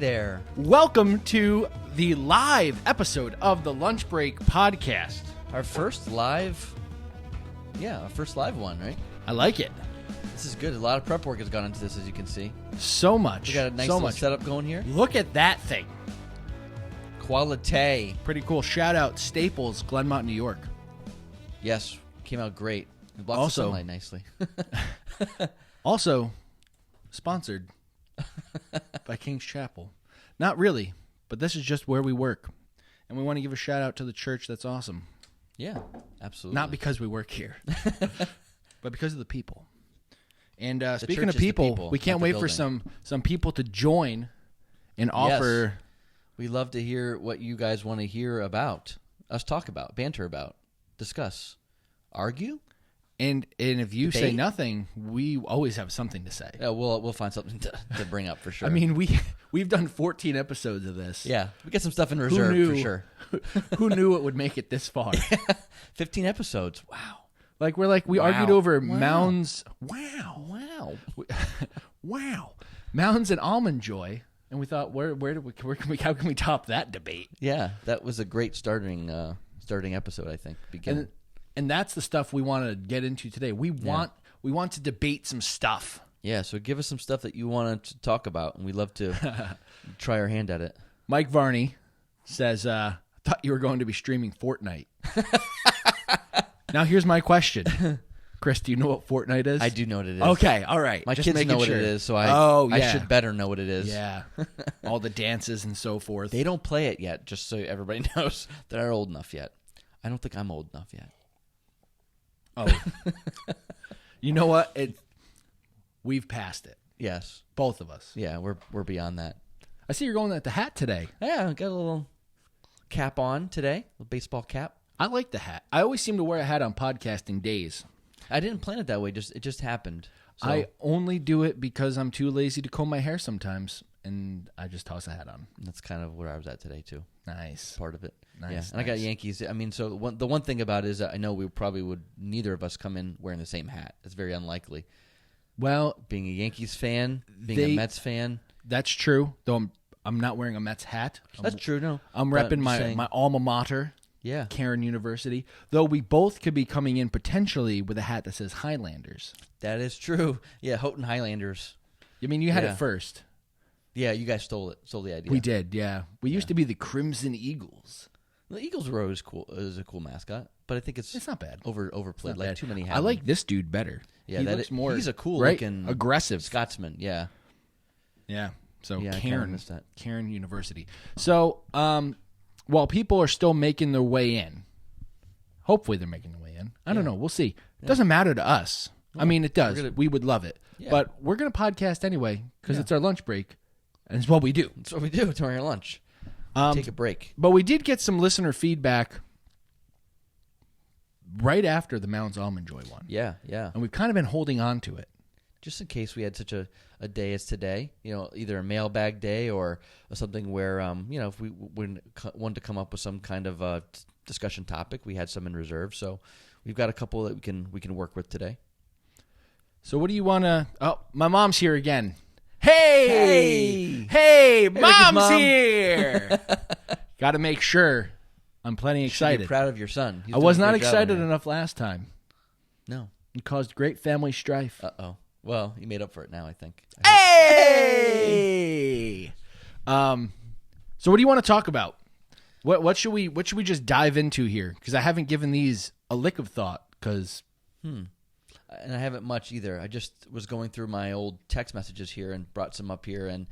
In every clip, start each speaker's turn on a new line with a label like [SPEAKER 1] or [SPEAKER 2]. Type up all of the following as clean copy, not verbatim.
[SPEAKER 1] there.
[SPEAKER 2] Welcome to the live episode of the Lunch Break Podcast.
[SPEAKER 1] Our first live one, right?
[SPEAKER 2] I like it.
[SPEAKER 1] This is good. A lot of prep work has gone into this, as you can see.
[SPEAKER 2] So much.
[SPEAKER 1] We got a nice little setup going here.
[SPEAKER 2] Look at that thing.
[SPEAKER 1] Quality.
[SPEAKER 2] Pretty cool. Shout out Staples, Glenmont, New York.
[SPEAKER 1] Yes, came out great. It blocks
[SPEAKER 2] Also-
[SPEAKER 1] the sunlight nicely.
[SPEAKER 2] Also, sponsored by King's Chapel. Not really, but this is just where we work. And we want to give a shout out to the church. That's awesome.
[SPEAKER 1] Yeah, absolutely.
[SPEAKER 2] Not because we work here, but because of the people. And speaking
[SPEAKER 1] church
[SPEAKER 2] of
[SPEAKER 1] is the
[SPEAKER 2] people, we can't
[SPEAKER 1] not the
[SPEAKER 2] wait for
[SPEAKER 1] building.
[SPEAKER 2] some people to join and offer.
[SPEAKER 1] Yes. We love to hear what you guys want to hear about, us talk about, banter about, discuss, argue.
[SPEAKER 2] And if you say
[SPEAKER 1] Debate?
[SPEAKER 2] nothing, we always have something to say.
[SPEAKER 1] Yeah, we'll find something to bring up for sure.
[SPEAKER 2] I mean, we've done 14 episodes of this.
[SPEAKER 1] yeah, we got some stuff in reserve for sure.
[SPEAKER 2] Who knew it would make it this far?
[SPEAKER 1] 15 episodes. Wow.
[SPEAKER 2] We
[SPEAKER 1] Wow.
[SPEAKER 2] argued over
[SPEAKER 1] Wow.
[SPEAKER 2] Mounds. Wow. Wow. Mounds and Almond Joy. And we thought, how can we top that debate?
[SPEAKER 1] Yeah, that was a great starting episode, I think. Beginning.
[SPEAKER 2] And that's the stuff we want to get into today. We want to debate some stuff.
[SPEAKER 1] Yeah, so give us some stuff that you want to talk about, and we'd love to try our hand at it.
[SPEAKER 2] Mike Varney says, I thought you were going to be streaming Fortnite. Now here's my question. Chris, do you know what Fortnite is?
[SPEAKER 1] I do know what it is.
[SPEAKER 2] Okay, all right.
[SPEAKER 1] My
[SPEAKER 2] Just
[SPEAKER 1] kids
[SPEAKER 2] making
[SPEAKER 1] know what
[SPEAKER 2] sure.
[SPEAKER 1] it is, so I
[SPEAKER 2] yeah.
[SPEAKER 1] should better know what it is.
[SPEAKER 2] Yeah. All the dances and so forth.
[SPEAKER 1] They don't play it yet, just so everybody knows. They're not old enough yet. I don't think I'm old enough yet.
[SPEAKER 2] Oh. You know what? We've passed it.
[SPEAKER 1] Yes.
[SPEAKER 2] Both of us.
[SPEAKER 1] Yeah, we're beyond that.
[SPEAKER 2] I see you're going at the hat today.
[SPEAKER 1] Yeah, I got a little cap on today, a baseball cap.
[SPEAKER 2] I like the hat. I always seem to wear a hat on podcasting days.
[SPEAKER 1] I didn't plan it that way. It just happened. So,
[SPEAKER 2] I only do it because I'm too lazy to comb my hair sometimes, and I just toss a hat on.
[SPEAKER 1] that's kind of where I was at today too.
[SPEAKER 2] Nice.
[SPEAKER 1] Part of it.
[SPEAKER 2] Nice,
[SPEAKER 1] Yeah, and I got Yankees. I mean, so the one thing about it is that I know we probably would neither of us come in wearing the same hat. It's very unlikely.
[SPEAKER 2] Well,
[SPEAKER 1] Being a Yankees fan, being a Mets fan.
[SPEAKER 2] that's true. Though I'm not wearing a Mets hat.
[SPEAKER 1] That's true. No,
[SPEAKER 2] I'm
[SPEAKER 1] But
[SPEAKER 2] repping
[SPEAKER 1] just saying-
[SPEAKER 2] my alma mater,
[SPEAKER 1] Yeah,
[SPEAKER 2] Cairn University. Though we both could be coming in potentially with a hat that says Highlanders.
[SPEAKER 1] that is true. Yeah, Houghton Highlanders.
[SPEAKER 2] I mean, you had
[SPEAKER 1] Yeah.
[SPEAKER 2] it first.
[SPEAKER 1] Yeah, you guys stole the idea.
[SPEAKER 2] We did, yeah. We used to be the Crimson Eagles.
[SPEAKER 1] The Eagles were always cool. It was a cool mascot, but I think it's
[SPEAKER 2] not bad.
[SPEAKER 1] overplayed.
[SPEAKER 2] Not
[SPEAKER 1] Like
[SPEAKER 2] bad.
[SPEAKER 1] too many.
[SPEAKER 2] I like this dude better.
[SPEAKER 1] Yeah,
[SPEAKER 2] he
[SPEAKER 1] that
[SPEAKER 2] looks
[SPEAKER 1] is-
[SPEAKER 2] more.
[SPEAKER 1] he's a cool
[SPEAKER 2] right?
[SPEAKER 1] looking
[SPEAKER 2] aggressive
[SPEAKER 1] Scotsman. Yeah.
[SPEAKER 2] Yeah. So
[SPEAKER 1] Yeah, I kinda
[SPEAKER 2] Cairn,
[SPEAKER 1] missed that.
[SPEAKER 2] Cairn University. So while people are still making their way in, hopefully they're making their way in. I don't know. We'll see. It doesn't matter to us. I mean, it does. We would love it.
[SPEAKER 1] Yeah.
[SPEAKER 2] But we're going to podcast anyway because it's our lunch break, and it's what we do.
[SPEAKER 1] That's what we do during our lunch. Take a break.
[SPEAKER 2] But we did get some listener feedback right after the Mounds Almond Joy one.
[SPEAKER 1] Yeah, yeah.
[SPEAKER 2] And we've kind of been holding on to it.
[SPEAKER 1] Just in case we had such a day as today, either a mailbag day or something where, if we wanted to come up with some kind of discussion topic, we had some in reserve. So we've got a couple that we can work with today.
[SPEAKER 2] So what do you want to... Oh, my mom's here again. Hey, mom's
[SPEAKER 1] Mom.
[SPEAKER 2] here. Got to make sure I'm plenty
[SPEAKER 1] You should
[SPEAKER 2] excited.
[SPEAKER 1] be proud of your son. He's
[SPEAKER 2] I was
[SPEAKER 1] doing a
[SPEAKER 2] not
[SPEAKER 1] great job
[SPEAKER 2] excited
[SPEAKER 1] on
[SPEAKER 2] enough last time.
[SPEAKER 1] that. No.
[SPEAKER 2] It caused great family strife.
[SPEAKER 1] Uh-oh. Well, you made up for it now, I think.
[SPEAKER 2] Hey! So what do you want to talk about? What should we just dive into here? Because I haven't given these a lick of thought. Because
[SPEAKER 1] And I haven't much either. I just was going through my old text messages here and brought some up here, and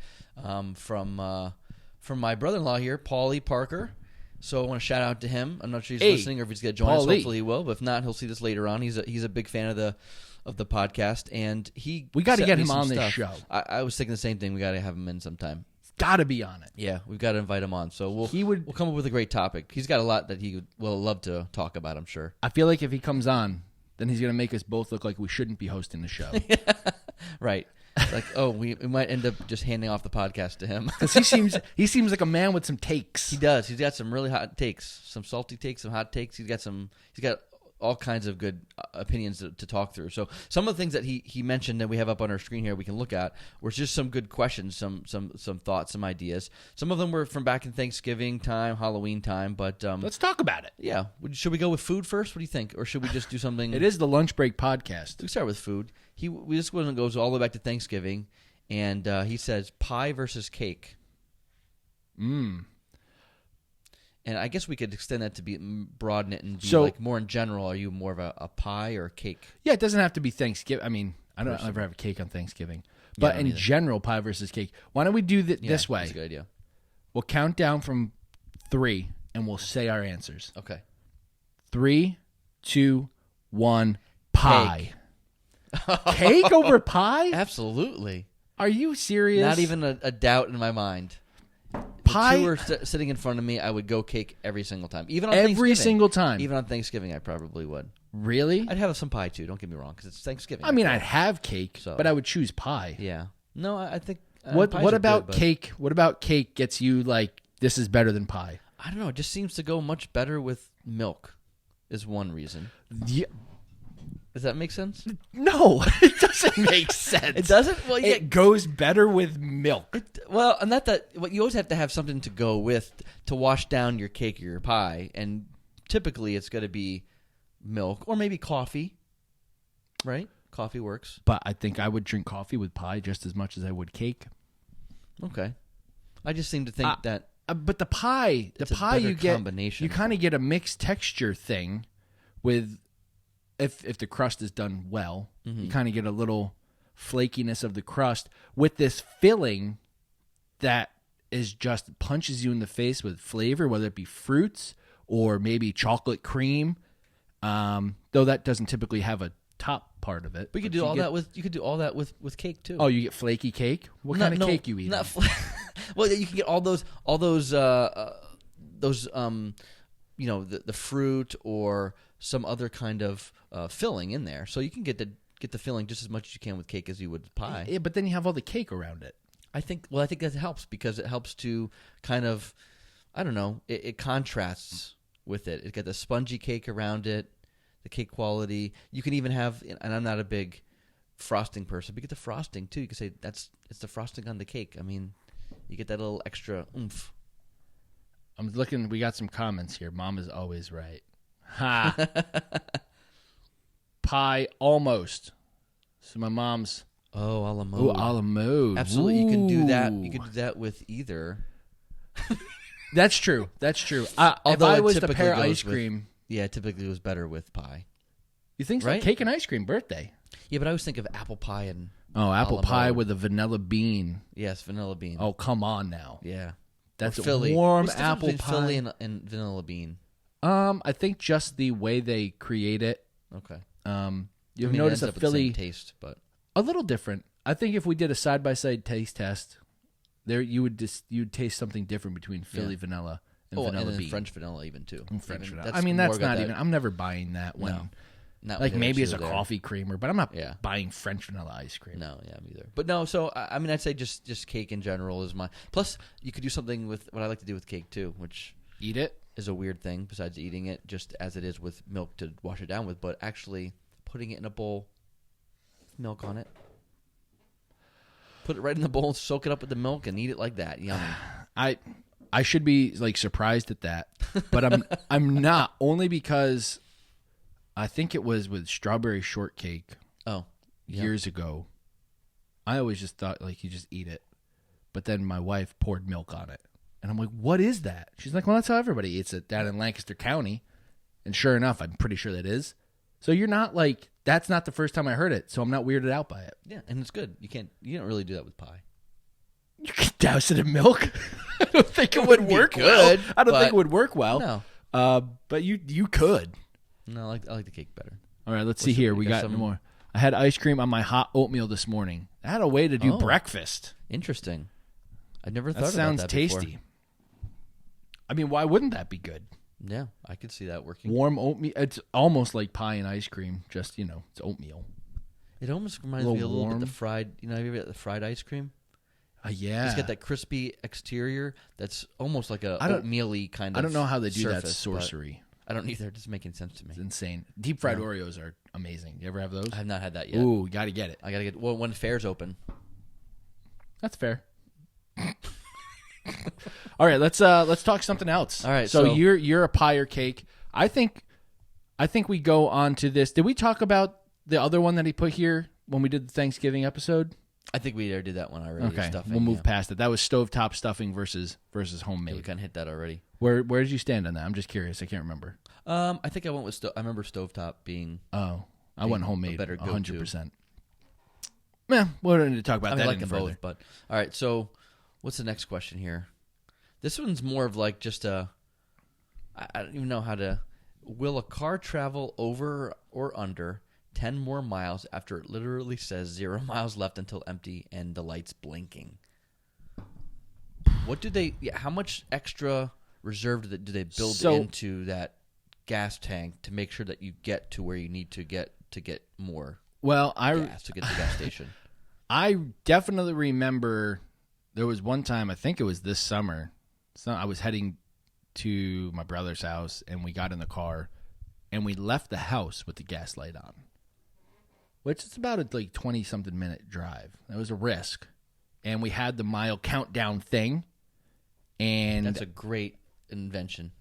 [SPEAKER 1] from my brother-in-law here, Paulie Parker. So I want to shout out to him. I'm not sure he's listening or if he's going to join us. Hopefully he will, but if not, he'll see this later on. He's a big fan of the podcast, and
[SPEAKER 2] we got to
[SPEAKER 1] sent
[SPEAKER 2] get
[SPEAKER 1] me
[SPEAKER 2] him
[SPEAKER 1] some
[SPEAKER 2] on this
[SPEAKER 1] stuff.
[SPEAKER 2] show.
[SPEAKER 1] I was thinking the same thing. We got to have him in sometime.
[SPEAKER 2] Got to be on it.
[SPEAKER 1] Yeah, we've got to invite him on. So we'll come up with a great topic. He's got a lot that he will love to talk about, I'm sure.
[SPEAKER 2] I feel like if he comes on, then he's going to make us both look like we shouldn't be hosting the show.
[SPEAKER 1] Right. Like, we might end up just handing off the podcast to him.
[SPEAKER 2] Because he seems like a man with some takes.
[SPEAKER 1] He does. He's got some really hot takes, some salty takes, some hot takes. He's got all kinds of good opinions to talk through. So some of the things that he mentioned that we have up on our screen here we can look at were just some good questions, some thoughts, some ideas. Some of them were from back in Thanksgiving time, Halloween time. But
[SPEAKER 2] let's talk about it.
[SPEAKER 1] Yeah. Should we go with food first? What do you think? Or should we just do something?
[SPEAKER 2] It is the Lunch Break Podcast.
[SPEAKER 1] We start with food. This one goes all the way back to Thanksgiving. And he says pie versus cake. And I guess we could extend that to broaden it and be like more in general. Are you more of a pie or a cake?
[SPEAKER 2] Yeah, it doesn't have to be Thanksgiving. I mean, I don't ever have a cake on Thanksgiving. But in general, pie versus cake. Why don't we do this way?
[SPEAKER 1] That's a good idea.
[SPEAKER 2] We'll count down from 3, and we'll say our answers.
[SPEAKER 1] Okay.
[SPEAKER 2] 3, 2, 1, pie. Cake over pie?
[SPEAKER 1] Absolutely.
[SPEAKER 2] Are you serious?
[SPEAKER 1] Not even a doubt in my mind.
[SPEAKER 2] Pie.
[SPEAKER 1] If 2 were sitting in front of me, I would go cake every single time. Even on
[SPEAKER 2] every
[SPEAKER 1] Thanksgiving.
[SPEAKER 2] Single time.
[SPEAKER 1] Even on Thanksgiving, I probably would.
[SPEAKER 2] Really?
[SPEAKER 1] I'd have some pie too. Don't get me wrong, because it's Thanksgiving.
[SPEAKER 2] I mean, I'd have cake, but I would choose pie.
[SPEAKER 1] Yeah. No, I think.
[SPEAKER 2] What about cake? What about cake gets you like this is better than pie?
[SPEAKER 1] I don't know. It just seems to go much better with milk. Is one reason.
[SPEAKER 2] Yeah.
[SPEAKER 1] Does that make sense?
[SPEAKER 2] No, it doesn't make sense.
[SPEAKER 1] It doesn't? Well, yeah.
[SPEAKER 2] It goes better with milk.
[SPEAKER 1] And you always have to have something to go with to wash down your cake or your pie. And typically it's going to be milk or maybe coffee, right? Coffee works.
[SPEAKER 2] But I think I would drink coffee with pie just as much as I would cake.
[SPEAKER 1] Okay. I just seem to think that.
[SPEAKER 2] But the pie you get,
[SPEAKER 1] combination.
[SPEAKER 2] You kind of get a mixed texture thing with. If the crust is done well, you kind of get a little flakiness of the crust with this filling that is just punches you in the face with flavor, whether it be fruits or maybe chocolate cream. Though that doesn't typically have a top part of it.
[SPEAKER 1] But you could do all that with cake too.
[SPEAKER 2] Oh, you get flaky cake? What kind of cake you eat?
[SPEAKER 1] Well, you can get all those the fruit or some other kind of filling in there, so you can get the filling just as much as you can with cake as you would with pie.
[SPEAKER 2] Yeah, but then you have all the cake around it.
[SPEAKER 1] I think that helps because it helps to kind of, I don't know, it contrasts with it. It got the spongy cake around it, the cake quality. You can even have, and I'm not a big frosting person, but you get the frosting too. You can say it's the frosting on the cake. I mean, you get that little extra oomph.
[SPEAKER 2] I'm looking. We got some comments here. Mom is always right. Ha. Pie almost. So my mom's.
[SPEAKER 1] Oh, a la mode.
[SPEAKER 2] Oh, a la mode.
[SPEAKER 1] Absolutely.
[SPEAKER 2] Ooh.
[SPEAKER 1] You can do that. You can do that with either.
[SPEAKER 2] That's true. That's true. If
[SPEAKER 1] Although
[SPEAKER 2] I was to pair ice cream.
[SPEAKER 1] It typically goes better with pie.
[SPEAKER 2] You think so?
[SPEAKER 1] Right?
[SPEAKER 2] Cake and ice cream birthday.
[SPEAKER 1] Yeah, but I always think of apple pie and.
[SPEAKER 2] Oh, apple pie with a vanilla bean.
[SPEAKER 1] Yes, vanilla bean.
[SPEAKER 2] Oh, come on now.
[SPEAKER 1] Yeah.
[SPEAKER 2] That's a
[SPEAKER 1] Philly.
[SPEAKER 2] warm apple pie.
[SPEAKER 1] Philly and vanilla bean.
[SPEAKER 2] I think just the way they create it.
[SPEAKER 1] Okay.
[SPEAKER 2] You've noticed a Philly
[SPEAKER 1] taste, but
[SPEAKER 2] a little different. I think if we did a side by side taste test, there you'd taste something different between Philly vanilla and vanilla bean.
[SPEAKER 1] French vanilla even too.
[SPEAKER 2] And French vanilla. I mean, that's not even. I'm never buying that one.
[SPEAKER 1] No. Not
[SPEAKER 2] like maybe as a coffee creamer, but I'm not buying French vanilla ice cream.
[SPEAKER 1] No, me either. But no, so I mean, I'd say just cake in general is my. Plus, you could do something with what I like to do with cake too, which
[SPEAKER 2] eat it
[SPEAKER 1] is a weird thing besides eating it, just as it is with milk to wash it down with, but actually putting it in a bowl, milk on it, put it right in the bowl, soak it up with the milk, and eat it like that. Yummy.
[SPEAKER 2] I should be like surprised at that, but I'm not, only because. I think it was with strawberry shortcake.
[SPEAKER 1] Oh, yeah.
[SPEAKER 2] Years ago. I always just thought like you just eat it, but then my wife poured milk on it, and I'm like, "What is that?" She's like, "Well, that's how everybody eats it down in Lancaster County," and sure enough, I'm pretty sure that is. So you're not like that's not the first time I heard it, so I'm not weirded out by it.
[SPEAKER 1] Yeah, and it's good. You don't really do that with pie.
[SPEAKER 2] You can douse it in milk. I don't think it would work well. I don't think it would work well.
[SPEAKER 1] No,
[SPEAKER 2] but you could.
[SPEAKER 1] No, I like the cake better.
[SPEAKER 2] All right, let's see here. We got more. I had ice cream on my hot oatmeal this morning. I had a way to do breakfast.
[SPEAKER 1] Interesting. I never thought about that
[SPEAKER 2] sounds tasty.
[SPEAKER 1] Before.
[SPEAKER 2] I mean, why wouldn't that be good?
[SPEAKER 1] Yeah, I could see that working.
[SPEAKER 2] Warm oatmeal. It's almost like pie and ice cream. Just, it's oatmeal.
[SPEAKER 1] It almost reminds me a little bit of the fried, have you ever had the fried ice cream?
[SPEAKER 2] Yeah.
[SPEAKER 1] It's got that crispy exterior that's almost like a oatmeal-y kind of
[SPEAKER 2] I don't know how they do
[SPEAKER 1] surface,
[SPEAKER 2] that sorcery.
[SPEAKER 1] I don't either. It doesn't make any sense to me.
[SPEAKER 2] It's insane. Deep fried Oreos are amazing. You ever have those?
[SPEAKER 1] I have not had that yet.
[SPEAKER 2] Ooh, you got to get it.
[SPEAKER 1] I got to get when the fair's open.
[SPEAKER 2] That's fair. All right, let's talk something else.
[SPEAKER 1] All right,
[SPEAKER 2] so
[SPEAKER 1] so
[SPEAKER 2] you're a pie or cake. I think we go on to this. Did we talk about the other one that he put here when we did the Thanksgiving episode?
[SPEAKER 1] I think we already did that one already.
[SPEAKER 2] Okay,
[SPEAKER 1] Stuffing,
[SPEAKER 2] we'll move past it. That was stovetop stuffing versus homemade.
[SPEAKER 1] Yeah, we kind of hit that already.
[SPEAKER 2] Where did you stand on that? I'm just curious. I can't remember.
[SPEAKER 1] I think I went with I remember stovetop being.
[SPEAKER 2] Oh, I went homemade.
[SPEAKER 1] Better
[SPEAKER 2] 100%. Yeah, we don't need to talk about that
[SPEAKER 1] like
[SPEAKER 2] any
[SPEAKER 1] them
[SPEAKER 2] further.
[SPEAKER 1] both, but all right. So, what's the next question here? This one's more of like just a. I don't even know how to. Will a car travel over or under 10 more miles after it literally says 0 miles left until empty and the light's blinking? What do they? Yeah, how much extra reserve do they build into that gas tank to make sure that you get to where you need to get more gas to get to the gas station?
[SPEAKER 2] I definitely remember there was one time, I think it was this summer, so I was heading to my brother's house and we got in the car and we left the house with the gas light on, which is about a 20-something minute drive. That was a risk. And we had the mile countdown thing. And
[SPEAKER 1] that's a great invention.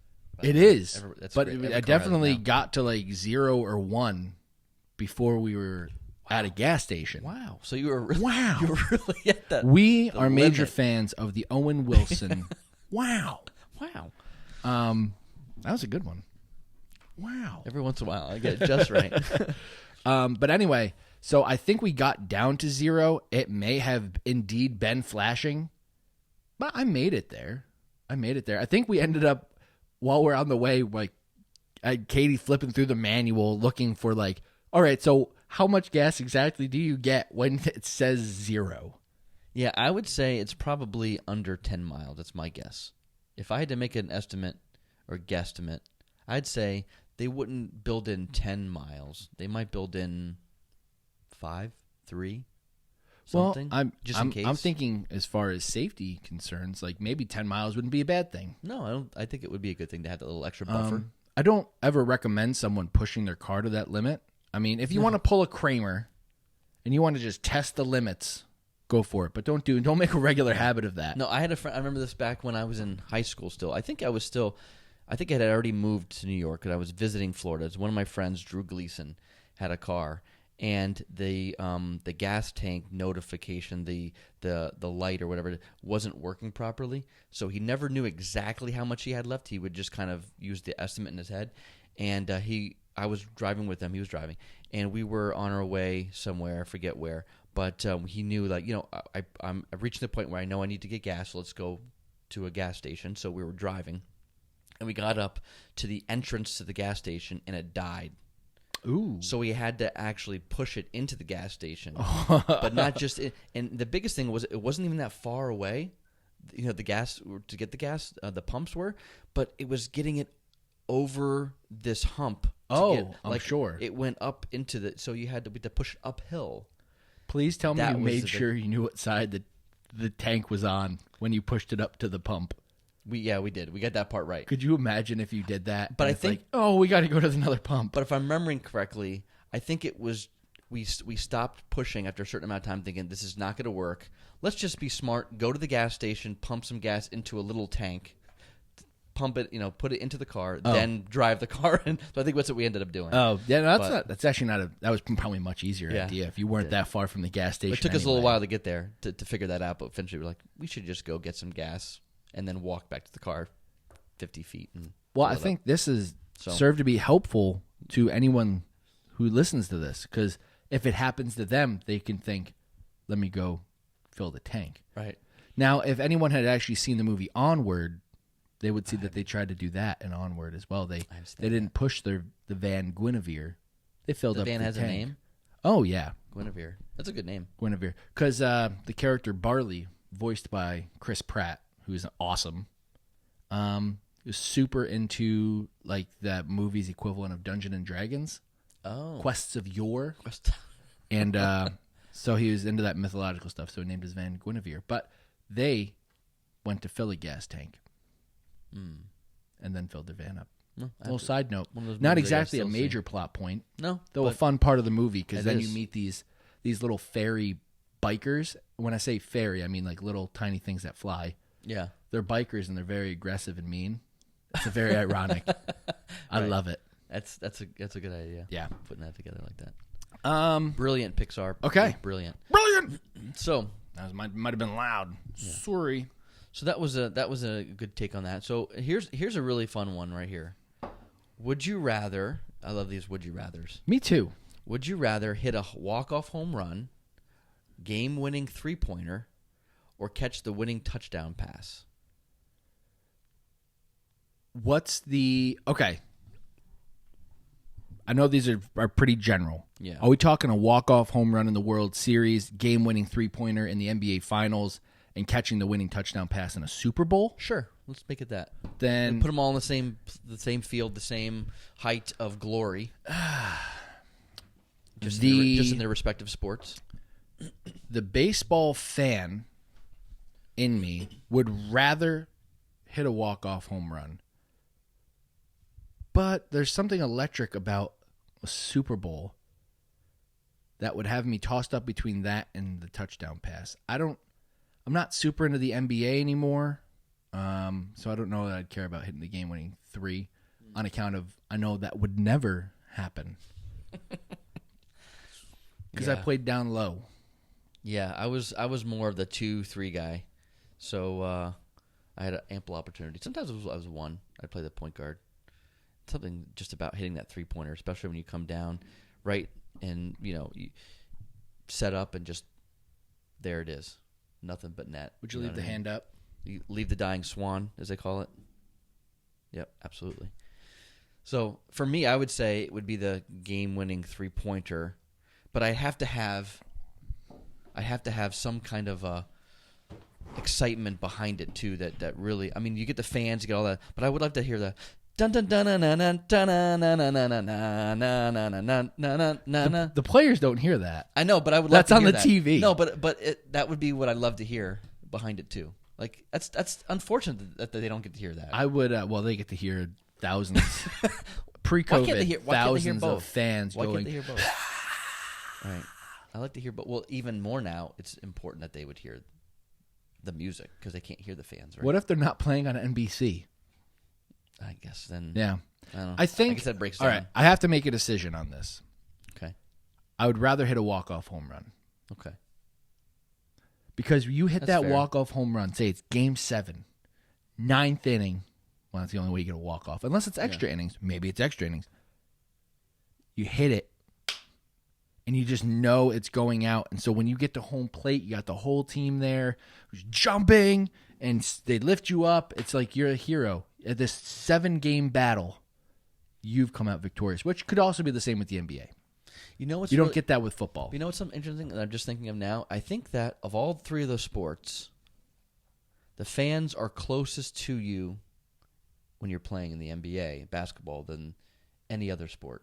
[SPEAKER 2] It is.
[SPEAKER 1] But
[SPEAKER 2] I definitely got to 0 or 1 before we were at a gas station.
[SPEAKER 1] Wow. So you were really,
[SPEAKER 2] wow.
[SPEAKER 1] You were really at that.
[SPEAKER 2] We are major fans of the Owen Wilson. Wow.
[SPEAKER 1] Wow.
[SPEAKER 2] That was a good one. Wow.
[SPEAKER 1] Every once in a while, I get it just right.
[SPEAKER 2] But anyway, so I think we got down to 0. It may have indeed been flashing, but I made it there. I think we ended up, while we're on the way, Katie flipping through the manual looking for all right, so how much gas exactly do you get when it says 0?
[SPEAKER 1] Yeah, I would say it's probably under 10 miles. That's my guess. If I had to make an estimate or guesstimate, I'd say they wouldn't build in 10 miles. They might build in 5, 3, something.
[SPEAKER 2] Well,
[SPEAKER 1] in case.
[SPEAKER 2] I'm thinking as far as safety concerns, maybe 10 miles wouldn't be a bad thing.
[SPEAKER 1] No, I don't. I think it would be a good thing to have that little extra buffer.
[SPEAKER 2] I don't ever recommend someone pushing their car to that limit. I mean, if you want to pull a Kramer and you want to just test the limits, go for it. But don't make a regular habit of that.
[SPEAKER 1] No, I had a friend. I remember this back when I was in high school. Still, I think I had already moved to New York, and I was visiting Florida. One of my friends, Drew Gleason, had a car, and the gas tank notification, the light or whatever, wasn't working properly. So he never knew exactly how much he had left. He would just kind of use the estimate in his head. And I was driving with him. He was driving, and we were on our way somewhere. I forget where, but he knew I'm reaching the point where I know I need to get gas. So let's go to a gas station. So we were driving, and we got up to the entrance to the gas station, and it died.
[SPEAKER 2] Ooh!
[SPEAKER 1] So we had to actually push it into the gas station, but not just. And the biggest thing was it wasn't even that far away. The gas to get the gas, the pumps were, but it was getting it over this hump.
[SPEAKER 2] I'm sure
[SPEAKER 1] it went up into so we had to push it uphill.
[SPEAKER 2] Please tell me you made sure you knew what side the tank was on when you pushed it up to the pump.
[SPEAKER 1] We did. We got that part right.
[SPEAKER 2] Could you imagine if you did that?
[SPEAKER 1] But I think
[SPEAKER 2] we got to go to another pump.
[SPEAKER 1] But if I'm remembering correctly, I think it was we stopped pushing after a certain amount of time, thinking this is not going to work. Let's just be smart. Go to the gas station, pump some gas into a little tank, pump it, put it into the car, then drive the car. And so I think that's what we ended up doing.
[SPEAKER 2] Oh, yeah, no, that's actually not that was probably a much easier idea if you weren't that far from the gas station.
[SPEAKER 1] It took us a little while to get there to figure that out, but eventually we were like, we should just go get some gas and then walk back to the car 50 feet.
[SPEAKER 2] I think this is served to be helpful to anyone who listens to this, because if it happens to them, they can think, let me go fill the tank.
[SPEAKER 1] Right.
[SPEAKER 2] Now, if anyone had actually seen the movie Onward, they would see that they tried to do that in Onward as well. They didn't push the van Guinevere. They filled up the tank. The van has a name? Oh, yeah.
[SPEAKER 1] Guinevere. That's a good name.
[SPEAKER 2] Guinevere. Because the character Barley, voiced by Chris Pratt, who is awesome, was super into that movie's equivalent of Dungeons and Dragons.
[SPEAKER 1] Oh.
[SPEAKER 2] Quests of Yore. And so he was into that mythological stuff, so he named his van Guinevere. But they went to fill a gas tank and then filled their van up.
[SPEAKER 1] No,
[SPEAKER 2] A little side note.
[SPEAKER 1] One of those
[SPEAKER 2] Not
[SPEAKER 1] movies I gotta
[SPEAKER 2] exactly a
[SPEAKER 1] still
[SPEAKER 2] major plot point,
[SPEAKER 1] No,
[SPEAKER 2] though a
[SPEAKER 1] but
[SPEAKER 2] fun part of the movie because
[SPEAKER 1] It
[SPEAKER 2] then
[SPEAKER 1] is.
[SPEAKER 2] you meet these little fairy bikers. When I say fairy, I mean like little tiny things that fly.
[SPEAKER 1] yeah.
[SPEAKER 2] They're bikers and they're very aggressive and mean. It's a very ironic. I
[SPEAKER 1] Right.
[SPEAKER 2] love it.
[SPEAKER 1] That's a good idea.
[SPEAKER 2] Yeah.
[SPEAKER 1] Putting that together like that. Brilliant, Pixar.
[SPEAKER 2] Okay.
[SPEAKER 1] Brilliant.
[SPEAKER 2] Brilliant.
[SPEAKER 1] So
[SPEAKER 2] Might have been loud. Sorry.
[SPEAKER 1] So that was a good take on that. So here's a really fun one right here. Would you rather? I love these would you rathers.
[SPEAKER 2] Me too.
[SPEAKER 1] Would you rather hit a walk-off home run, game-winning three-pointer, or catch the winning touchdown pass?
[SPEAKER 2] What's the okay? I know these are pretty general.
[SPEAKER 1] Yeah.
[SPEAKER 2] Are we talking a walk-off home run in the World Series, game-winning three-pointer in the NBA Finals, and catching the winning touchdown pass in a Super Bowl?
[SPEAKER 1] Sure. Let's make it that.
[SPEAKER 2] Then
[SPEAKER 1] Put them all in the same field, the same height of glory. just in their respective sports.
[SPEAKER 2] the baseball fan in me would rather hit a walk-off home run. But there's something electric about a Super Bowl that would have me tossed up between that and the touchdown pass. I'm not super into the NBA anymore, so I don't know that I'd care about hitting the game-winning three on account of I know that would never happen because I played down low.
[SPEAKER 1] Yeah, I was more of the 2-3 guy, so I had an ample opportunity. Sometimes I was one. I'd play the point guard. Something just about hitting that three-pointer, especially when you come down right and you set up and just there it is, nothing but net.
[SPEAKER 2] Would you leave the hand up?
[SPEAKER 1] You leave the dying swan, as they call it. Yep, absolutely. So for me, I would say it would be the game-winning three-pointer, but I have to have some kind of excitement behind it too. That really, I mean, you get the fans, you get all that, but I would love to hear the dun dun dun dun dun dun dun dun dun dun dun dun dun.
[SPEAKER 2] The players don't hear that.
[SPEAKER 1] I know, but I would love
[SPEAKER 2] That's
[SPEAKER 1] to
[SPEAKER 2] on
[SPEAKER 1] hear
[SPEAKER 2] the
[SPEAKER 1] that.
[SPEAKER 2] TV.
[SPEAKER 1] No, but that would be what I'd love to hear behind it too. Like that's unfortunate that they don't get to hear that.
[SPEAKER 2] I would. Well, they get to hear thousands pre-COVID.
[SPEAKER 1] Why can't they hear
[SPEAKER 2] thousands
[SPEAKER 1] both?
[SPEAKER 2] of fans
[SPEAKER 1] Why
[SPEAKER 2] going.
[SPEAKER 1] can't they hear both? Right. I like to hear both. Well, even more now, it's important that they would hear the music because they can't hear the fans. Right?
[SPEAKER 2] What if they're not playing on NBC?
[SPEAKER 1] I guess then.
[SPEAKER 2] Yeah.
[SPEAKER 1] I don't know.
[SPEAKER 2] I think.
[SPEAKER 1] I guess that breaks
[SPEAKER 2] all
[SPEAKER 1] down.
[SPEAKER 2] right. I have to make a decision on this.
[SPEAKER 1] Okay.
[SPEAKER 2] I would rather hit a walk-off home run.
[SPEAKER 1] Okay.
[SPEAKER 2] Because you hit
[SPEAKER 1] That's
[SPEAKER 2] that
[SPEAKER 1] fair.
[SPEAKER 2] walk-off home run, say it's game 7, 9th inning. Well, that's the only way you get a walk-off. Unless it's extra innings. Maybe it's extra innings. You hit it, and you just know it's going out. And so when you get to home plate, you got the whole team there who's jumping, and they lift you up. It's like you're a hero. At this 7-game battle, you've come out victorious, which could also be the same with the NBA.
[SPEAKER 1] You know what's
[SPEAKER 2] You don't
[SPEAKER 1] really-
[SPEAKER 2] get that with football.
[SPEAKER 1] You know what's something interesting that I'm just thinking of now? I think that of all three of those sports, the fans are closest to you when you're playing in the NBA basketball than any other sport.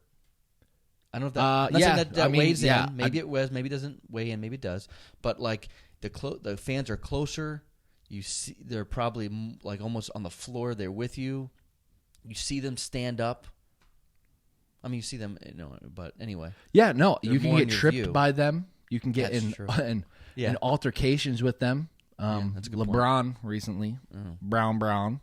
[SPEAKER 1] I don't know if that, I'm not saying that weighs in. Maybe it was. Maybe it doesn't weigh in. Maybe it does. But like the fans are closer. You see, they're probably like almost on the floor. They're with you. You see them stand up. I mean, you see them, but anyway.
[SPEAKER 2] Yeah, no,
[SPEAKER 1] They're
[SPEAKER 2] you can
[SPEAKER 1] more
[SPEAKER 2] get
[SPEAKER 1] in your
[SPEAKER 2] tripped
[SPEAKER 1] view.
[SPEAKER 2] by them. You can get
[SPEAKER 1] That's
[SPEAKER 2] in
[SPEAKER 1] true.
[SPEAKER 2] in altercations with them.
[SPEAKER 1] that's a good point.
[SPEAKER 2] LeBron recently, Brown.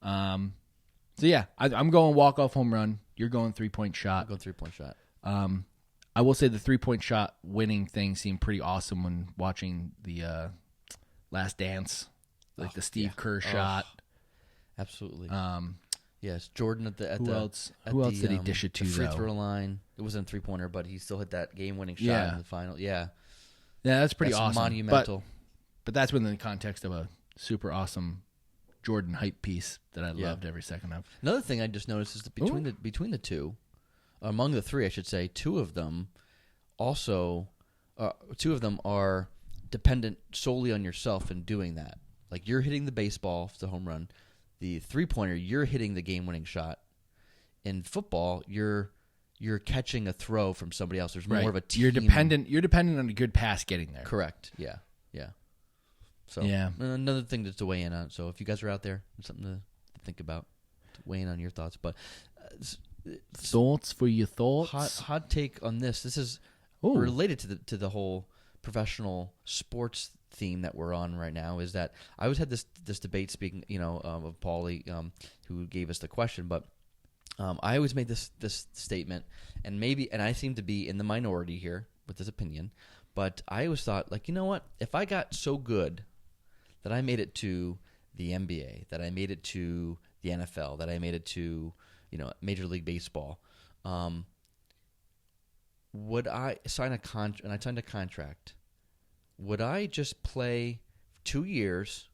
[SPEAKER 2] So yeah, I'm going walk-off home run. You're going 3-point shot.
[SPEAKER 1] I'll go 3-point shot.
[SPEAKER 2] I will say the 3-point shot winning thing seemed pretty awesome when watching the Last Dance, like the Steve Kerr shot.
[SPEAKER 1] Absolutely. Yes, Jordan at
[SPEAKER 2] Who
[SPEAKER 1] the
[SPEAKER 2] else?
[SPEAKER 1] at
[SPEAKER 2] Who else
[SPEAKER 1] the,
[SPEAKER 2] did he dish it to?
[SPEAKER 1] the free
[SPEAKER 2] though?
[SPEAKER 1] throw line. It wasn't a 3-pointer, but he still hit that game-winning shot
[SPEAKER 2] Yeah.
[SPEAKER 1] in the final. Yeah,
[SPEAKER 2] Yeah, that's pretty
[SPEAKER 1] that's
[SPEAKER 2] awesome.
[SPEAKER 1] monumental.
[SPEAKER 2] But that's within the context of a super awesome Jordan hype piece that I loved every second of.
[SPEAKER 1] Another thing I just noticed is that between the two, among the three, I should say, two of them are dependent solely on yourself in doing that. Like you're hitting the baseball, the home run, the 3-pointer, you're hitting the game-winning shot. In football, you're catching a throw from somebody else. There's more of a team.
[SPEAKER 2] You're dependent on a good pass getting there.
[SPEAKER 1] Correct. Yeah. So
[SPEAKER 2] Yeah.
[SPEAKER 1] another thing to weigh in on. So if you guys are out there, it's something to think about. weigh in on your thoughts. But
[SPEAKER 2] thoughts for your thoughts.
[SPEAKER 1] Hot take on this. This is related to the whole professional sports theme that we're on right now. Is that I always had this debate, speaking of Paulie, who gave us the question, but I always made this statement, and I seem to be in the minority here with this opinion, but I always thought, like, you know what? If I got so good that I made it to the NBA, that I made it to the NFL, that I made it to Major League Baseball, would I sign a contract? And I signed a contract. Would I just play 2 years,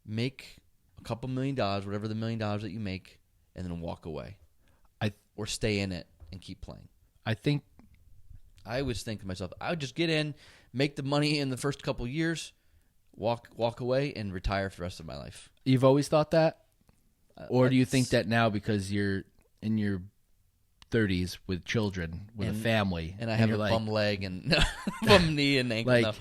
[SPEAKER 1] make a couple $1 million, whatever the $1 million that you make, and then walk away, or stay in it and keep playing?
[SPEAKER 2] I
[SPEAKER 1] always think to myself, I would just get in, make the money in the first couple years, walk away, and retire for the rest of my life.
[SPEAKER 2] You've always thought that? Or do you think that now because you're in your 30s with children, with a family,
[SPEAKER 1] and I have a bum leg and bum knee and ankle?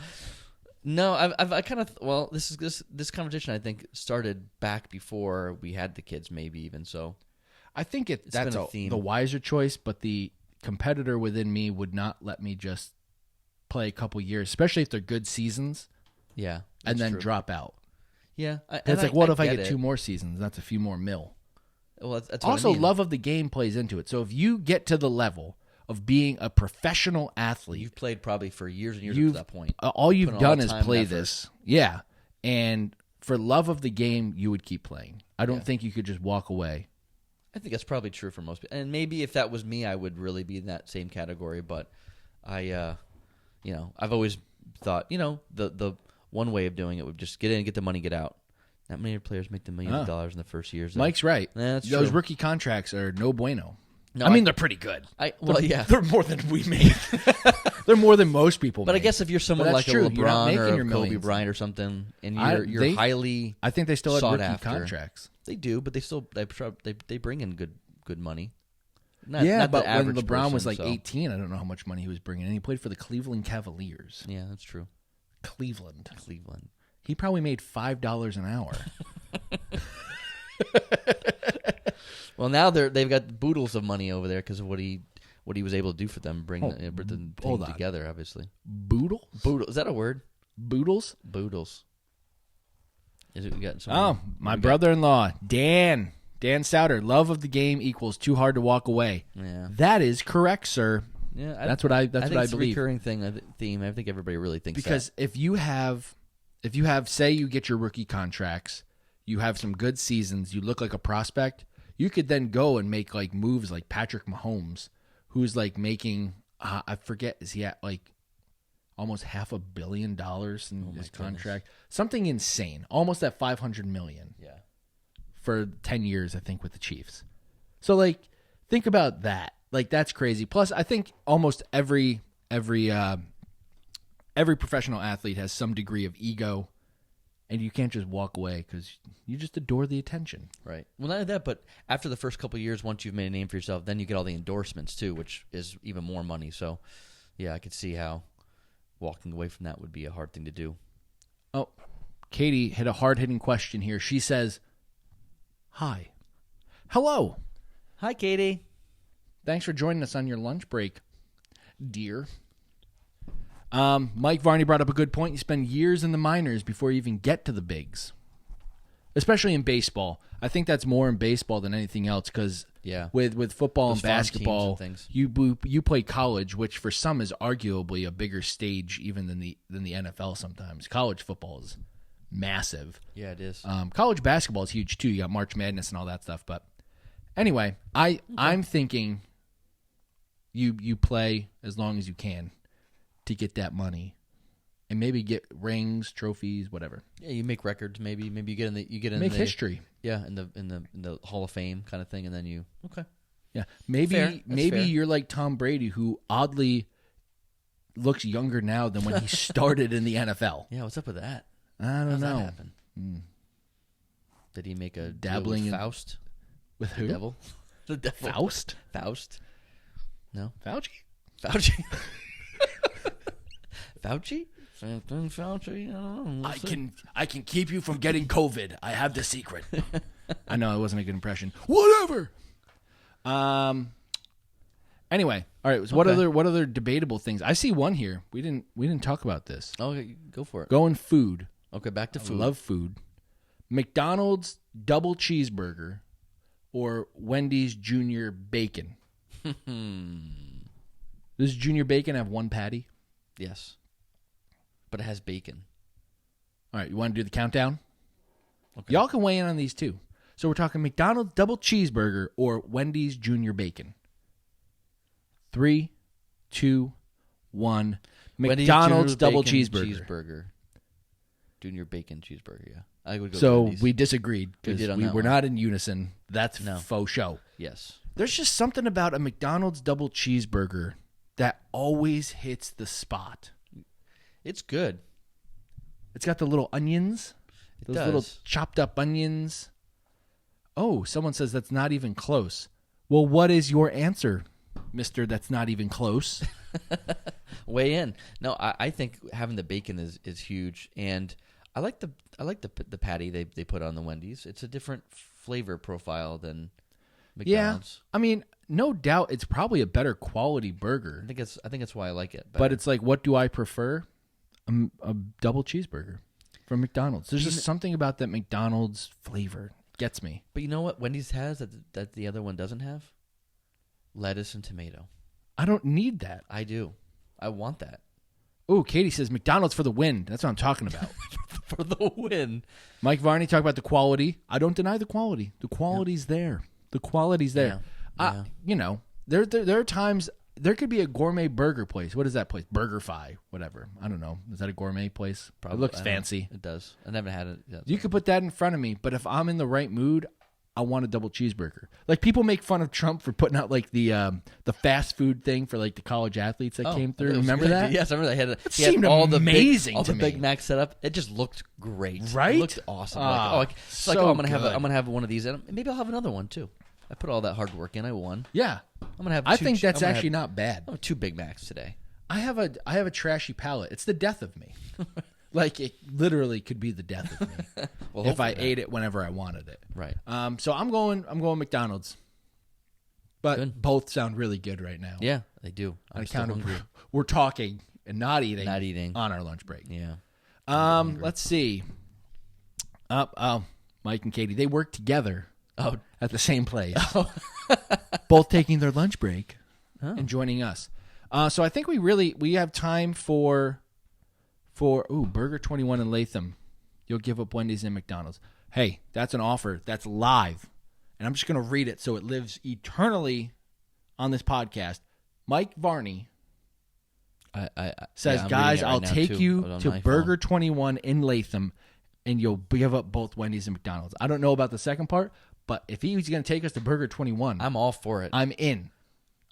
[SPEAKER 1] No, I kind of this conversation I think started back before we had the kids, maybe even so.
[SPEAKER 2] I think that's the wiser choice, but the competitor within me would not let me just play a couple years, especially if they're good seasons.
[SPEAKER 1] Yeah,
[SPEAKER 2] and then drop out.
[SPEAKER 1] Yeah,
[SPEAKER 2] it's like, what if I get 2 more seasons? That's a few more mil.
[SPEAKER 1] Well, that's
[SPEAKER 2] also,
[SPEAKER 1] what I mean.
[SPEAKER 2] Love of the game plays into it. So if you get to the level of being a professional athlete,
[SPEAKER 1] you've played probably for years and years up to that point.
[SPEAKER 2] All you've done is play this. Yeah, and for love of the game, you would keep playing. I don't think you could just walk away.
[SPEAKER 1] I think that's probably true for most people. And maybe if that was me, I would really be in that same category. But I've always thought, the one way of doing it would just get in, get the money, get out. Not many players make the $1 million in the first years.
[SPEAKER 2] Mike's right.
[SPEAKER 1] That's
[SPEAKER 2] Those
[SPEAKER 1] true.
[SPEAKER 2] rookie contracts are no bueno.
[SPEAKER 1] No,
[SPEAKER 2] I mean, they're pretty good.
[SPEAKER 1] They're
[SPEAKER 2] more than we make. They're more than most people make.
[SPEAKER 1] But I guess if you're someone like a LeBron or a Kobe Bryant or something, and you're highly
[SPEAKER 2] I think they still have
[SPEAKER 1] sought
[SPEAKER 2] rookie
[SPEAKER 1] after
[SPEAKER 2] contracts.
[SPEAKER 1] They do, but they bring in good money.
[SPEAKER 2] But when LeBron was like 18, I don't know how much money he was bringing in. He played for the Cleveland Cavaliers.
[SPEAKER 1] Yeah, that's true.
[SPEAKER 2] Cleveland.
[SPEAKER 1] He
[SPEAKER 2] probably made $5 an hour.
[SPEAKER 1] Well, now they've got boodles of money over there because of what he was able to do for them, bring the thing together. Obviously,
[SPEAKER 2] boodle
[SPEAKER 1] is that a word?
[SPEAKER 2] Boodles.
[SPEAKER 1] Is it? We got some.
[SPEAKER 2] Oh, my brother-in-law, Dan Souter. Love of the game equals too hard to walk away.
[SPEAKER 1] Yeah,
[SPEAKER 2] that is correct, sir.
[SPEAKER 1] Yeah,
[SPEAKER 2] that's what I
[SPEAKER 1] think
[SPEAKER 2] believe.
[SPEAKER 1] A recurring theme. I think everybody really thinks
[SPEAKER 2] because
[SPEAKER 1] that.
[SPEAKER 2] if you have, say you get your rookie contracts, you have some good seasons, you look like a prospect, you could then go and make like moves like Patrick Mahomes, who's like making I forget, is he at like almost $500 million in his contract? Something insane, almost at $500 million.
[SPEAKER 1] Yeah,
[SPEAKER 2] for 10 years, I think, with the Chiefs. So like, think about that. Like, that's crazy. Plus, I think almost every professional athlete has some degree of ego, and you can't just walk away because you just adore the attention.
[SPEAKER 1] Right. Well, not only that, but after the first couple of years, once you've made a name for yourself, then you get all the endorsements too, which is even more money. So, yeah, I could see how walking away from that would be a hard thing to do.
[SPEAKER 2] Oh, Katie hit a hard-hitting question here. She says, "Hi. Hello.
[SPEAKER 1] Hi, Katie.
[SPEAKER 2] Thanks for joining us on your lunch break, dear." Mike Varney brought up a good point. You spend years in the minors before you even get to the bigs, especially in baseball. I think that's more in baseball than anything else because with football and basketball, you play college, which for some is arguably a bigger stage even than the NFL sometimes. College football is massive.
[SPEAKER 1] Yeah, it is.
[SPEAKER 2] College basketball is huge too. You got March Madness and all that stuff. But anyway, I'm thinking you play as long as you can to get that money, and maybe get rings, trophies, whatever.
[SPEAKER 1] Yeah, you make records. Maybe you get in
[SPEAKER 2] make history.
[SPEAKER 1] Yeah, in the Hall of Fame kind of thing, and then you
[SPEAKER 2] Yeah, maybe you're like Tom Brady, who oddly looks younger now than when he started in the NFL.
[SPEAKER 1] Yeah, what's up with that?
[SPEAKER 2] I don't know.
[SPEAKER 1] That happen? Did he make a
[SPEAKER 2] dabbling
[SPEAKER 1] deal with Faust?
[SPEAKER 2] With who?
[SPEAKER 1] The devil. The devil.
[SPEAKER 2] Faust.
[SPEAKER 1] No.
[SPEAKER 2] Fauci.
[SPEAKER 1] Fauci. Fauci? Fauci? I don't know.
[SPEAKER 2] I can keep you from getting COVID. I have the secret. I know it wasn't a good impression. Whatever. Anyway, all right. So what other debatable things? I see one here. We didn't talk about this.
[SPEAKER 1] Okay, go for it.
[SPEAKER 2] Going food.
[SPEAKER 1] Okay, back to food.
[SPEAKER 2] I love food. McDonald's double cheeseburger or Wendy's junior bacon. Does junior bacon have one patty?
[SPEAKER 1] Yes, but it has bacon.
[SPEAKER 2] All right, you want to do the countdown?
[SPEAKER 1] Okay.
[SPEAKER 2] Y'all can weigh in on these too. So we're talking McDonald's double cheeseburger or Wendy's junior bacon. 3, 2, 1. McDonald's double cheeseburger.
[SPEAKER 1] Junior bacon cheeseburger, yeah. I would go
[SPEAKER 2] So
[SPEAKER 1] Wendy's.
[SPEAKER 2] we disagreed because we were not in unison. That's faux show.
[SPEAKER 1] Yes.
[SPEAKER 2] There's just something about a McDonald's double cheeseburger that always hits the spot.
[SPEAKER 1] It's good.
[SPEAKER 2] It's got the little onions. Those little chopped up onions. Oh, someone says that's not even close. Well, what is your answer, Mr. That's not even close?
[SPEAKER 1] Weigh in. No, I think having the bacon is huge, and I like the patty they put on the Wendy's. It's a different flavor profile than McDonald's.
[SPEAKER 2] Yeah, I mean, no doubt, it's probably a better quality burger.
[SPEAKER 1] I think that's why I like it.
[SPEAKER 2] But it's like, what do I prefer? A double cheeseburger from McDonald's. There's just something about that McDonald's flavor gets me.
[SPEAKER 1] But you know what Wendy's has that the other one doesn't have? Lettuce and tomato.
[SPEAKER 2] I don't need that.
[SPEAKER 1] I do. I want that.
[SPEAKER 2] Oh, Katie says McDonald's for the win. That's what I'm talking about.
[SPEAKER 1] For the win.
[SPEAKER 2] Mike Varney talk about the quality. I don't deny the quality. The quality's there. The quality's there.
[SPEAKER 1] Yeah.
[SPEAKER 2] You know, there are times there could be a gourmet burger place. What is that place? BurgerFi, whatever. I don't know. Is that a gourmet place? Probably. It looks fancy.
[SPEAKER 1] It does. I never had it.
[SPEAKER 2] You could put that in front of me, but if I'm in the right mood, I want a double cheeseburger. Like, people make fun of Trump for putting out like the fast food thing for like the college athletes that came through. Remember that?
[SPEAKER 1] Yes, I remember that.
[SPEAKER 2] It seemed amazing
[SPEAKER 1] all
[SPEAKER 2] to
[SPEAKER 1] the
[SPEAKER 2] me.
[SPEAKER 1] Big Mac setup. It just looked great.
[SPEAKER 2] Right?
[SPEAKER 1] It looked awesome.
[SPEAKER 2] So
[SPEAKER 1] I'm gonna
[SPEAKER 2] good.
[SPEAKER 1] have one of these, and maybe I'll have another one too. I put all that hard work in. I won.
[SPEAKER 2] Yeah.
[SPEAKER 1] I'm gonna have.
[SPEAKER 2] I think that's actually not bad.
[SPEAKER 1] I have 2 Big Macs today.
[SPEAKER 2] I have a trashy palate. It's the death of me. Like, it literally could be the death of me
[SPEAKER 1] Well,
[SPEAKER 2] if I ate it whenever I wanted it.
[SPEAKER 1] Right.
[SPEAKER 2] So I'm going McDonald's. But
[SPEAKER 1] Good.
[SPEAKER 2] both sound really good right now.
[SPEAKER 1] Yeah, they do. I'm still hungry.
[SPEAKER 2] We're talking and not eating on our lunch break.
[SPEAKER 1] Yeah.
[SPEAKER 2] Let's see. Mike and Katie, they work together at the same place. Both taking their lunch break and joining us. So I think we have time for Burger 21 in Latham. You'll give up Wendy's and McDonald's. Hey, that's an offer. That's live. And I'm just going to read it so it lives eternally on this podcast. Mike Varney says, guys, I'll take you to Burger 21 in Latham, and you'll give up both Wendy's and McDonald's. I don't know about the second part, but if he's going to take us to Burger 21,
[SPEAKER 1] I'm all for it.
[SPEAKER 2] I'm in.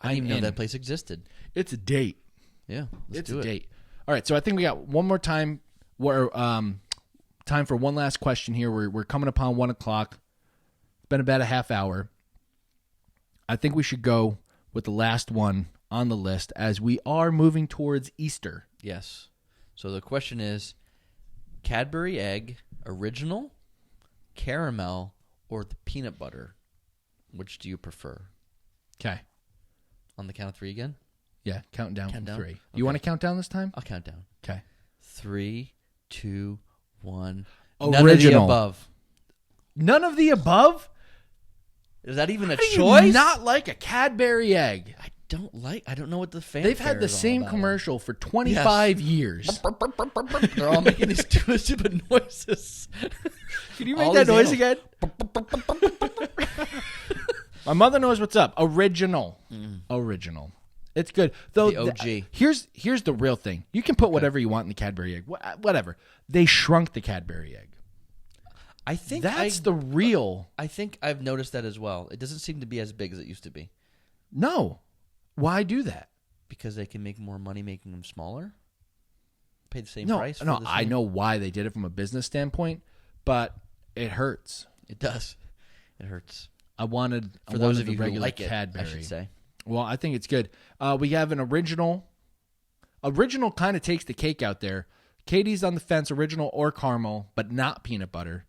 [SPEAKER 1] I didn't even know that place existed.
[SPEAKER 2] It's a date.
[SPEAKER 1] Yeah,
[SPEAKER 2] it's a date. All right, so I think we got one more time. Time for one last question here. We're coming upon 1 o'clock. It's been about a half hour. I think we should go with the last one on the list as we are moving towards Easter.
[SPEAKER 1] Yes. So the question is, Cadbury egg, original, caramel, or the peanut butter? Which do you prefer?
[SPEAKER 2] Okay.
[SPEAKER 1] On the count of 3 again?
[SPEAKER 2] Yeah, counting down from 3.
[SPEAKER 1] Okay.
[SPEAKER 2] You want to count down this time?
[SPEAKER 1] I'll count down.
[SPEAKER 2] Okay.
[SPEAKER 1] 3, 2, 1.
[SPEAKER 2] Original.
[SPEAKER 1] None of the above.
[SPEAKER 2] None of the above?
[SPEAKER 1] Is that even a
[SPEAKER 2] How do
[SPEAKER 1] choice?
[SPEAKER 2] you not like a Cadbury egg?
[SPEAKER 1] I don't know what the fanfare
[SPEAKER 2] They've had the
[SPEAKER 1] is all
[SPEAKER 2] same
[SPEAKER 1] about.
[SPEAKER 2] commercial for 25 years.
[SPEAKER 1] They're all making these stupid noises.
[SPEAKER 2] Can you make that noise again? My mother knows what's up. Original. Original. It's good. Though
[SPEAKER 1] The OG.
[SPEAKER 2] Here's the real thing. You can put whatever you want in the Cadbury egg. Whatever. They shrunk the Cadbury egg.
[SPEAKER 1] I think
[SPEAKER 2] that's the real.
[SPEAKER 1] I think I've noticed that as well. It doesn't seem to be as big as it used to be.
[SPEAKER 2] No. Why do that?
[SPEAKER 1] Because they can make more money making them smaller? Pay the same
[SPEAKER 2] No,
[SPEAKER 1] price?
[SPEAKER 2] no, I know why they did it from a business standpoint, but it hurts.
[SPEAKER 1] It does. It hurts.
[SPEAKER 2] I wanted
[SPEAKER 1] For those of
[SPEAKER 2] the
[SPEAKER 1] you who
[SPEAKER 2] regular
[SPEAKER 1] like it,
[SPEAKER 2] Cadbury.
[SPEAKER 1] I should say.
[SPEAKER 2] Well, I think it's good. We have an original. Original kind of takes the cake out there. Katie's on the fence, original or caramel, but not peanut butter.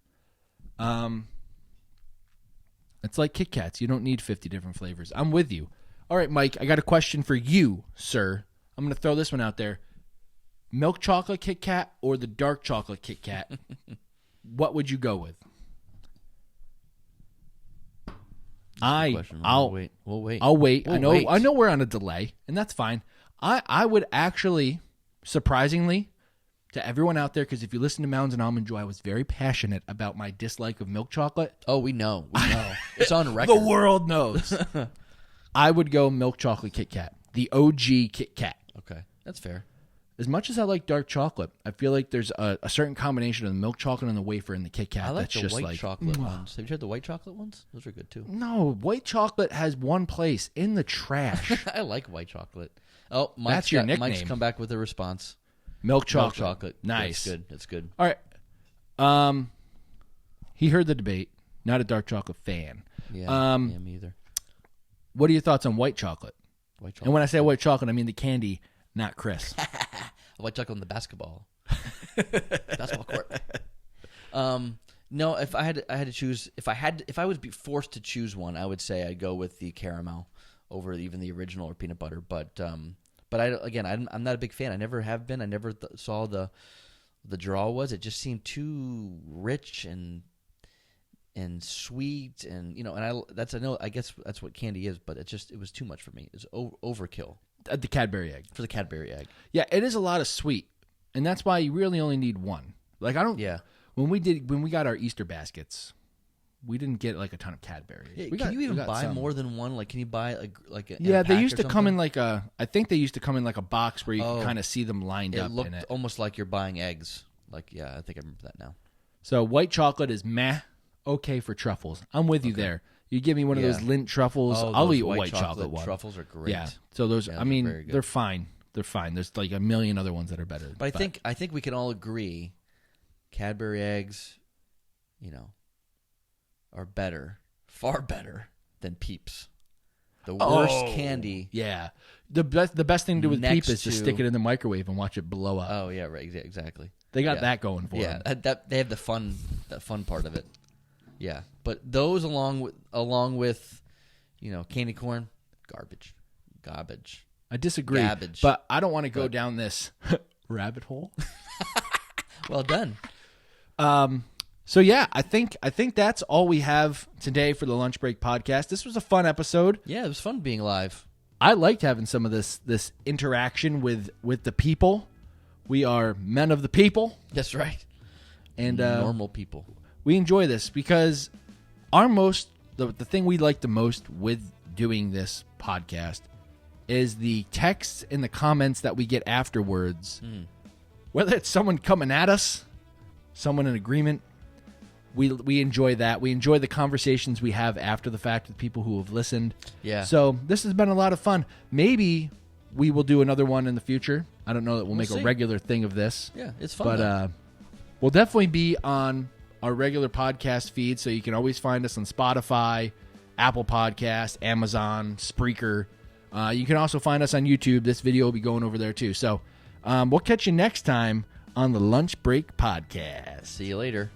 [SPEAKER 2] It's like Kit Kats. You don't need 50 different flavors. I'm with you. All right, Mike, I got a question for you, sir. I'm going to throw this one out there. Milk chocolate Kit Kat or the dark chocolate Kit Kat? What would you go with?
[SPEAKER 1] We'll wait.
[SPEAKER 2] I'll wait.
[SPEAKER 1] We'll wait.
[SPEAKER 2] I know we're on a delay, and that's fine. I would actually, surprisingly, to everyone out there, because if you listen to Mounds and Almond Joy, I was very passionate about my dislike of milk chocolate.
[SPEAKER 1] Oh, we know. It's on record.
[SPEAKER 2] The world knows. I would go milk chocolate Kit Kat, the OG Kit Kat.
[SPEAKER 1] Okay, that's fair.
[SPEAKER 2] As much as I like dark chocolate, I feel like there's a certain combination of the milk chocolate and the wafer in the Kit Kat.
[SPEAKER 1] I like
[SPEAKER 2] that's
[SPEAKER 1] the
[SPEAKER 2] just
[SPEAKER 1] white chocolate ones. Have you tried the white chocolate ones? Those are good too.
[SPEAKER 2] No, white chocolate has one place, in the trash.
[SPEAKER 1] I like white chocolate. Oh,
[SPEAKER 2] That's your nickname.
[SPEAKER 1] Mike's come back with a response.
[SPEAKER 2] Milk chocolate.
[SPEAKER 1] Milk chocolate.
[SPEAKER 2] Nice.
[SPEAKER 1] That's good.
[SPEAKER 2] All right. He heard the debate. Not a dark chocolate fan.
[SPEAKER 1] Yeah, me either.
[SPEAKER 2] What are your thoughts on white chocolate?
[SPEAKER 1] White chocolate.
[SPEAKER 2] And when I say white chocolate, I mean the candy, not Chris.
[SPEAKER 1] White chocolate on the basketball court. No, if I had to choose, if I would be forced to choose one, I would say I'd go with the caramel over even the original or peanut butter. But I'm not a big fan. I never have been. I never saw the draw was. It just seemed too rich and sweet, and I guess that's what candy is. But it was too much for me. It's overkill.
[SPEAKER 2] The Cadbury egg.
[SPEAKER 1] For the Cadbury egg.
[SPEAKER 2] Yeah, it is a lot of sweet, and that's why you really only need one. Like I don't.
[SPEAKER 1] Yeah.
[SPEAKER 2] When we got our Easter baskets, we didn't get like a ton of Cadbury.
[SPEAKER 1] Yeah, can you even buy more than one? Like, can you buy like a
[SPEAKER 2] yeah? They used to
[SPEAKER 1] or
[SPEAKER 2] come in
[SPEAKER 1] something?
[SPEAKER 2] I think they used to come in like a box where you could kind of see them lined up.
[SPEAKER 1] It looked
[SPEAKER 2] in it.
[SPEAKER 1] almost like you're buying eggs. Like, yeah, I think I remember that now.
[SPEAKER 2] So white chocolate is meh, okay for truffles. I'm with you there. You give me one of those Lindt truffles, I'll eat a white chocolate one.
[SPEAKER 1] Truffles are great.
[SPEAKER 2] Yeah. So those, they're fine. They're fine. There's like a million other ones that are better.
[SPEAKER 1] But I think we can all agree, Cadbury eggs, are better, far better than Peeps. The worst candy.
[SPEAKER 2] Yeah. The best thing to do with Peep is to stick it in the microwave and watch it blow up.
[SPEAKER 1] Oh yeah, right, exactly.
[SPEAKER 2] They got that going for them.
[SPEAKER 1] Yeah, they have the fun part of it. Yeah, but those along with candy corn, garbage.
[SPEAKER 2] I disagree,
[SPEAKER 1] Gabbage.
[SPEAKER 2] but I don't want to go down this rabbit hole.
[SPEAKER 1] Well done.
[SPEAKER 2] So yeah, I think that's all we have today for the Lunch Break podcast. This was a fun episode.
[SPEAKER 1] Yeah, it was fun being live.
[SPEAKER 2] I liked having some of this interaction with the people. We are men of the people.
[SPEAKER 1] That's right.
[SPEAKER 2] And
[SPEAKER 1] normal people.
[SPEAKER 2] We enjoy this because the thing we like the most with doing this podcast is the texts and the comments that we get afterwards. Whether it's someone coming at us, someone in agreement, we enjoy that. We enjoy the conversations we have after the fact with people who have listened.
[SPEAKER 1] Yeah.
[SPEAKER 2] So this has been a lot of fun. Maybe we will do another one in the future. I don't know that we'll make a regular thing of this.
[SPEAKER 1] Yeah, it's fun.
[SPEAKER 2] But we'll definitely be on our regular podcast feed, so you can always find us on Spotify, Apple Podcasts, Amazon, Spreaker. You can also find us on YouTube. This video will be going over there too. So we'll catch you next time on the Lunch Break Podcast.
[SPEAKER 1] See you later.